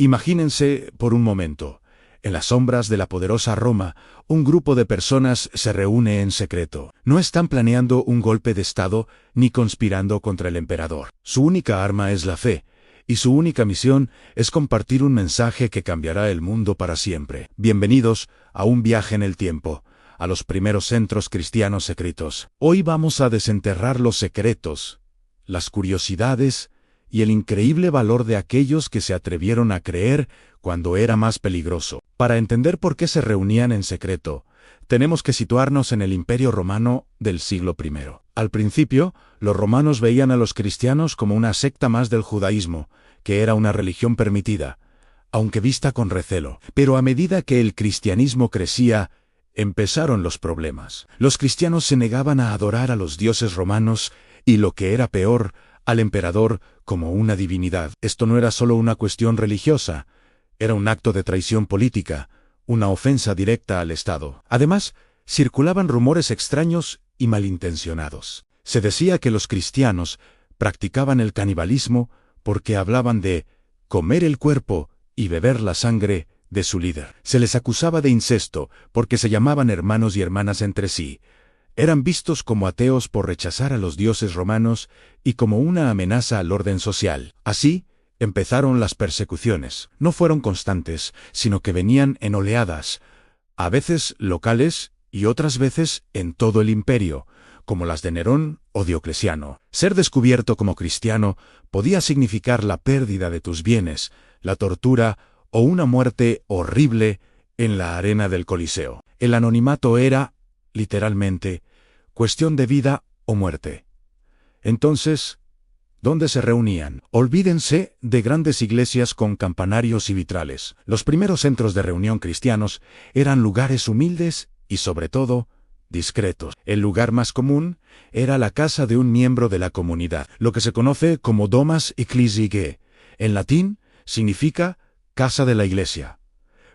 Imagínense por un momento, en las sombras de la poderosa Roma, un grupo de personas se reúne en secreto. No están planeando un golpe de Estado ni conspirando contra el emperador. Su única arma es la fe, y su única misión es compartir un mensaje que cambiará el mundo para siempre. Bienvenidos a un viaje en el tiempo, a los primeros centros cristianos secretos. Hoy vamos a desenterrar los secretos, las curiosidades y el increíble valor de aquellos que se atrevieron a creer cuando era más peligroso. Para entender por qué se reunían en secreto, tenemos que situarnos en el Imperio Romano del siglo I. Al principio, los romanos veían a los cristianos como una secta más del judaísmo, que era una religión permitida, aunque vista con recelo. Pero a medida que el cristianismo crecía, empezaron los problemas. Los cristianos se negaban a adorar a los dioses romanos y, lo que era peor, al emperador como una divinidad. Esto no era solo una cuestión religiosa, era un acto de traición política, una ofensa directa al Estado. Además, circulaban rumores extraños y malintencionados. Se decía que los cristianos practicaban el canibalismo porque hablaban de comer el cuerpo y beber la sangre de su líder. Se les acusaba de incesto porque se llamaban hermanos y hermanas entre sí. Eran vistos como ateos por rechazar a los dioses romanos y como una amenaza al orden social. Así, empezaron las persecuciones. No fueron constantes, sino que venían en oleadas, a veces locales y otras veces en todo el imperio, como las de Nerón o Diocleciano. Ser descubierto como cristiano podía significar la pérdida de tus bienes, la tortura o una muerte horrible en la arena del Coliseo. El anonimato era, literalmente, cuestión de vida o muerte. Entonces, ¿dónde se reunían? Olvídense de grandes iglesias con campanarios y vitrales. Los primeros centros de reunión cristianos eran lugares humildes y, sobre todo, discretos. El lugar más común era la casa de un miembro de la comunidad, lo que se conoce como Domus Ecclesiae. En latín, significa casa de la iglesia.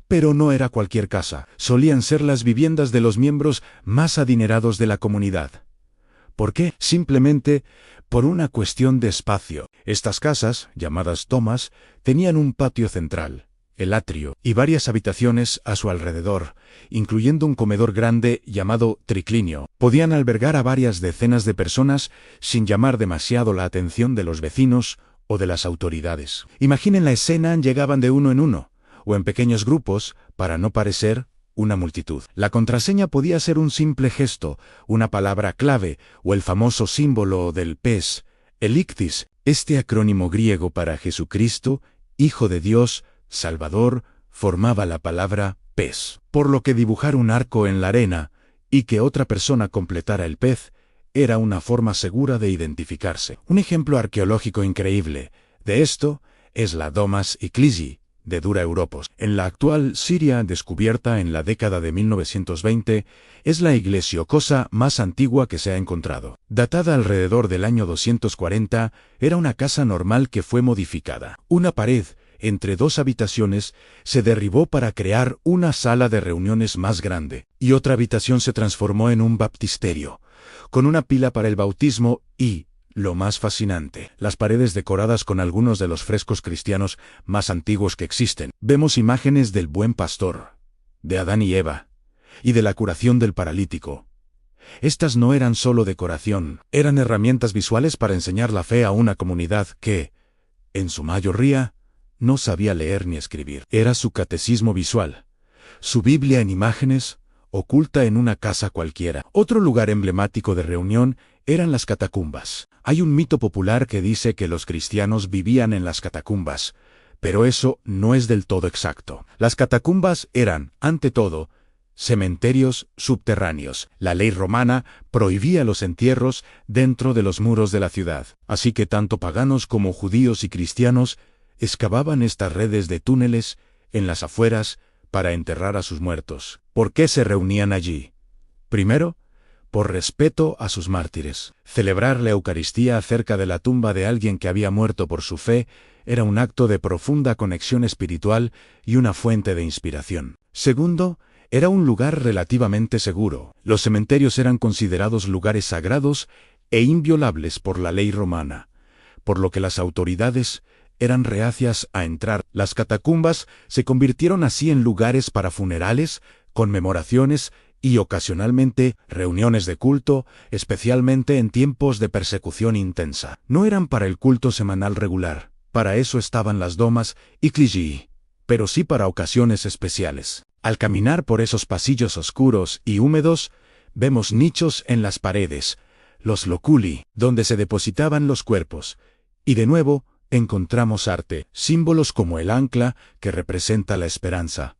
Pero no era cualquier casa, solían ser las viviendas de los miembros más adinerados de la comunidad. ¿Por qué? Simplemente por una cuestión de espacio. Estas casas, llamadas domas, tenían un patio central, el atrio, y varias habitaciones a su alrededor, incluyendo un comedor grande llamado triclinio. Podían albergar a varias decenas de personas sin llamar demasiado la atención de los vecinos o de las autoridades. Imaginen la escena, llegaban de uno en uno, o en pequeños grupos, para no parecer una multitud. La contraseña podía ser un simple gesto, una palabra clave, o el famoso símbolo del pez, el ictis, este acrónimo griego para Jesucristo, Hijo de Dios, Salvador, formaba la palabra pez. Por lo que dibujar un arco en la arena y que otra persona completara el pez era una forma segura de identificarse. Un ejemplo arqueológico increíble de esto es la Domus Ecclesiae de Dura Europos. En la actual Siria, descubierta en la década de 1920, es la iglesio-cosa más antigua que se ha encontrado. Datada alrededor del año 240, era una casa normal que fue modificada. Una pared entre dos habitaciones se derribó para crear una sala de reuniones más grande, y otra habitación se transformó en un baptisterio, con una pila para el bautismo y, lo más fascinante, las paredes decoradas con algunos de los frescos cristianos más antiguos que existen. Vemos imágenes del buen pastor, de Adán y Eva, y de la curación del paralítico. Estas no eran solo decoración, eran herramientas visuales para enseñar la fe a una comunidad que, en su mayoría, no sabía leer ni escribir. Era su catecismo visual, su Biblia en imágenes, oculta en una casa cualquiera. Otro lugar emblemático de reunión eran las catacumbas. Hay un mito popular que dice que los cristianos vivían en las catacumbas, pero eso no es del todo exacto. Las catacumbas eran, ante todo, cementerios subterráneos. La ley romana prohibía los entierros dentro de los muros de la ciudad, así que tanto paganos como judíos y cristianos excavaban estas redes de túneles en las afueras para enterrar a sus muertos. ¿Por qué se reunían allí? Primero, por respeto a sus mártires. Celebrar la Eucaristía cerca de la tumba de alguien que había muerto por su fe era un acto de profunda conexión espiritual y una fuente de inspiración. Segundo, era un lugar relativamente seguro. Los cementerios eran considerados lugares sagrados e inviolables por la ley romana, por lo que las autoridades eran reacias a entrar. Las catacumbas se convirtieron así en lugares para funerales, conmemoraciones y ocasionalmente reuniones de culto, especialmente en tiempos de persecución intensa. No eran para el culto semanal regular, para eso estaban las domas y cligii, pero sí para ocasiones especiales. Al caminar por esos pasillos oscuros y húmedos, vemos nichos en las paredes, los loculi, donde se depositaban los cuerpos, y de nuevo encontramos arte, símbolos como el ancla, que representa la esperanza,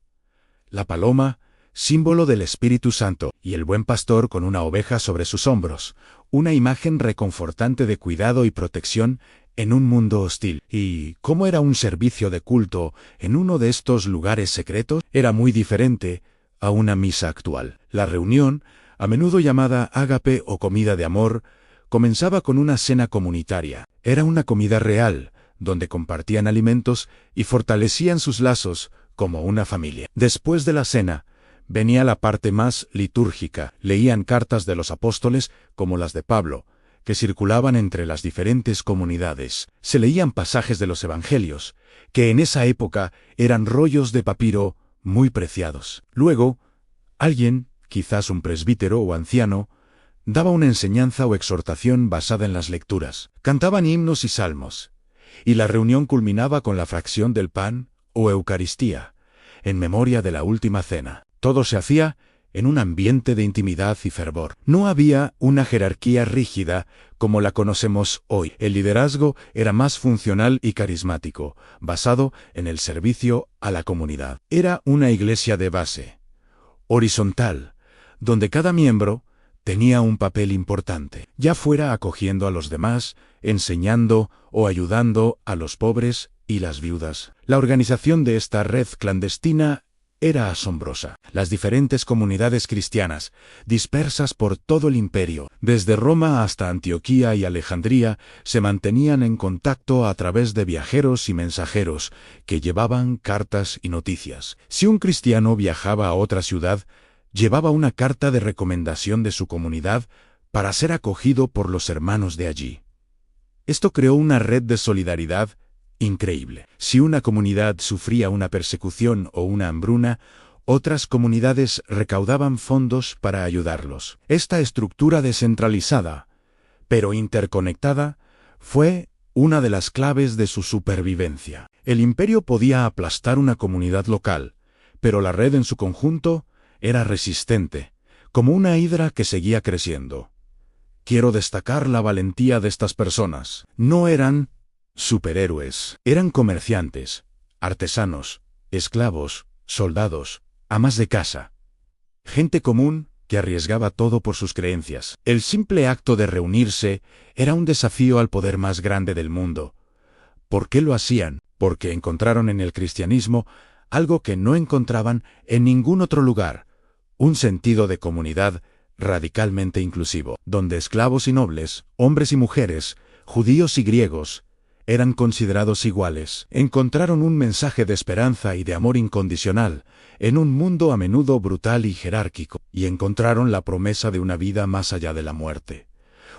la paloma, símbolo del Espíritu Santo, y el buen pastor con una oveja sobre sus hombros, una imagen reconfortante de cuidado y protección en un mundo hostil. ¿Y cómo era un servicio de culto en uno de estos lugares secretos? Era muy diferente a una misa actual. La reunión, a menudo llamada ágape o comida de amor, comenzaba con una cena comunitaria. Era una comida real, donde compartían alimentos y fortalecían sus lazos como una familia. Después de la cena, venía la parte más litúrgica. Leían cartas de los apóstoles, como las de Pablo, que circulaban entre las diferentes comunidades. Se leían pasajes de los evangelios, que en esa época eran rollos de papiro muy preciados. Luego, alguien, quizás un presbítero o anciano, daba una enseñanza o exhortación basada en las lecturas. Cantaban himnos y salmos, y la reunión culminaba con la fracción del pan o Eucaristía, en memoria de la última cena. Todo se hacía en un ambiente de intimidad y fervor. No había una jerarquía rígida como la conocemos hoy. El liderazgo era más funcional y carismático, basado en el servicio a la comunidad. Era una iglesia de base, horizontal, donde cada miembro tenía un papel importante, ya fuera acogiendo a los demás, enseñando o ayudando a los pobres y las viudas. La organización de esta red clandestina era asombrosa. Las diferentes comunidades cristianas, dispersas por todo el imperio, desde Roma hasta Antioquía y Alejandría, se mantenían en contacto a través de viajeros y mensajeros que llevaban cartas y noticias. Si un cristiano viajaba a otra ciudad, llevaba una carta de recomendación de su comunidad para ser acogido por los hermanos de allí. Esto creó una red de solidaridad increíble. Si una comunidad sufría una persecución o una hambruna, otras comunidades recaudaban fondos para ayudarlos. Esta estructura descentralizada, pero interconectada, fue una de las claves de su supervivencia. El imperio podía aplastar una comunidad local, pero la red en su conjunto era resistente, como una hidra que seguía creciendo. Quiero destacar la valentía de estas personas. No eran superhéroes. Eran comerciantes, artesanos, esclavos, soldados, amas de casa. Gente común que arriesgaba todo por sus creencias. El simple acto de reunirse era un desafío al poder más grande del mundo. ¿Por qué lo hacían? Porque encontraron en el cristianismo algo que no encontraban en ningún otro lugar: un sentido de comunidad radicalmente inclusivo, donde esclavos y nobles, hombres y mujeres, judíos y griegos, eran considerados iguales. Encontraron un mensaje de esperanza y de amor incondicional en un mundo a menudo brutal y jerárquico, y encontraron la promesa de una vida más allá de la muerte.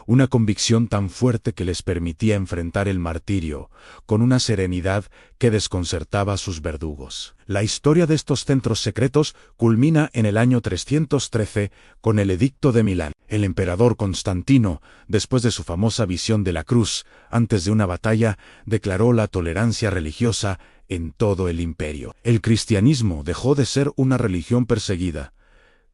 Una convicción tan fuerte que les permitía enfrentar el martirio con una serenidad que desconcertaba a sus verdugos. La historia de estos centros secretos culmina en el año 313 con el Edicto de Milán. El emperador Constantino, después de su famosa visión de la cruz, antes de una batalla, declaró la tolerancia religiosa en todo el imperio. El cristianismo dejó de ser una religión perseguida.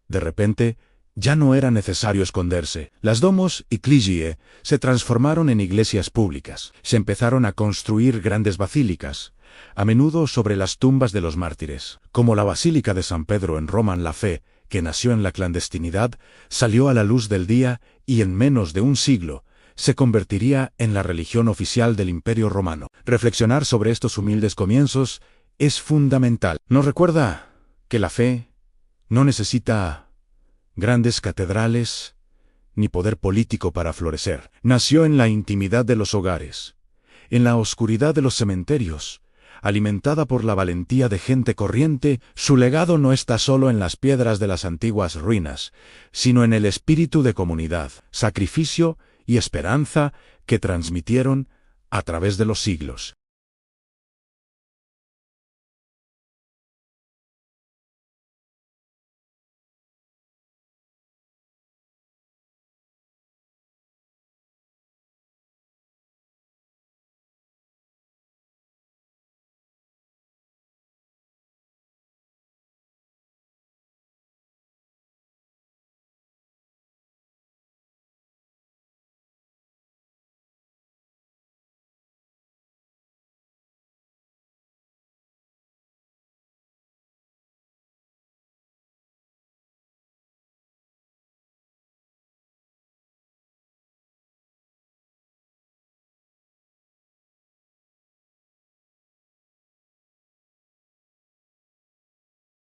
De repente, ya no era necesario esconderse. Las domos y cligie se transformaron en iglesias públicas. Se empezaron a construir grandes basílicas, a menudo sobre las tumbas de los mártires. Como la Basílica de San Pedro en Roma. La fe, que nació en la clandestinidad, salió a la luz del día y en menos de un siglo se convertiría en la religión oficial del Imperio Romano. Reflexionar sobre estos humildes comienzos es fundamental. Nos recuerda que la fe no necesita grandes catedrales ni poder político para florecer. Nació en la intimidad de los hogares, en la oscuridad de los cementerios, alimentada por la valentía de gente corriente. Su legado no está solo en las piedras de las antiguas ruinas, sino en el espíritu de comunidad, sacrificio y esperanza que transmitieron a través de los siglos.